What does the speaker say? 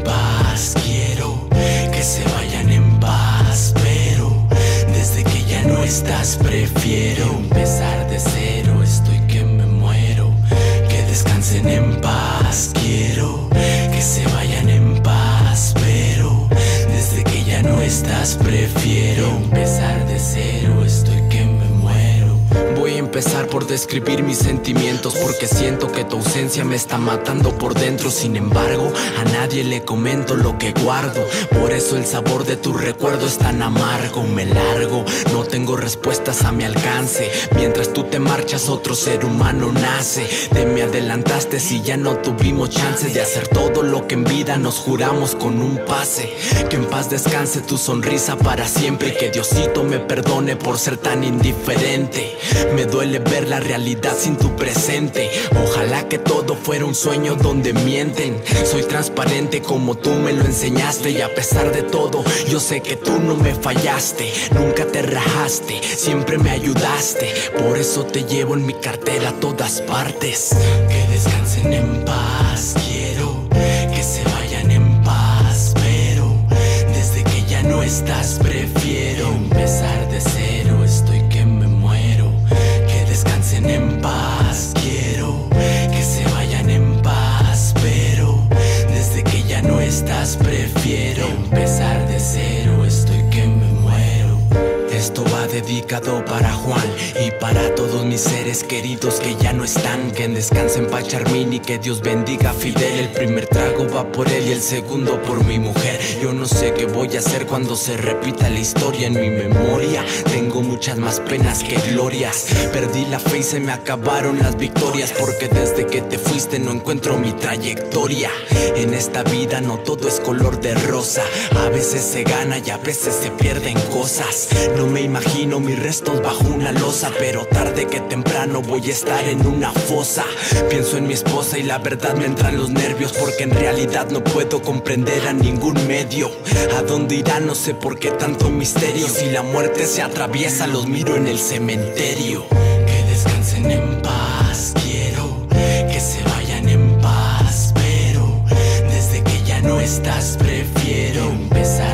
paz. Quiero que se vayan en paz, pero desde que ya no estás prefiero empezar de cero. Estoy que me muero, que descansen en paz. Quiero que se vayan en paz, pero desde que ya no estás prefiero empezar de cero. Estoy que me muero. Voy a empezar por describir mis sentimientos, porque siento que tu ausencia me está matando por dentro. Sin embargo, a nadie le comento lo que guardo. Por eso el sabor de tu recuerdo es tan amargo. Me largo, no tengo respuestas a mi alcance. Mientras tú te marchas, otro ser humano nace. Te me adelantaste si ya no tuvimos chances de hacer todo lo que en vida nos juramos con un pase. Que en paz descanse tu sonrisa para siempre, y que Diosito me perdone por ser tan indiferente. Me duele ver la realidad sin tu presente. Ojalá que todo fuera un sueño donde mienten. Soy transparente como tú me lo enseñaste, y a pesar de todo yo sé que tú no me fallaste. Nunca te rajaste, siempre me ayudaste. Por eso te llevo en mi cartera a todas partes. Que descansen en paz. Quiero que se vayan en paz, pero desde que ya no estás prefiero empezar de cero. Estoy que me muero. Que descansen en paz. Quiero que se vayan en paz, pero desde que ya no estás prefiero empezar de cero. Estoy que me muero. Esto va dedicado para Juan y para todos mis seres queridos que ya no están. Que descansen pa' Charmín y que Dios bendiga a Fidel. El primer trago va por él y el segundo por mi mujer. Yo no sé qué voy a hacer cuando se repita la historia en mi memoria. Tengo muchas más penas que glorias. Perdí la fe y se me acabaron las victorias, porque desde que te fuiste no encuentro mi trayectoria. En esta vida no todo es color de rosa. A veces se gana y a veces se pierden cosas. No me imagino mis restos bajo una losa, pero tarde que temprano voy a estar en una fosa. Pienso en mi esposa y la verdad me entran los nervios, porque en realidad no puedo comprender a ningún medio. ¿A dónde irá? No sé por qué tanto misterio. Si la muerte se atraviesa, los miro en el cementerio. Que descansen en paz. Quiero que se vayan en paz, pero desde que ya no estás prefiero empezar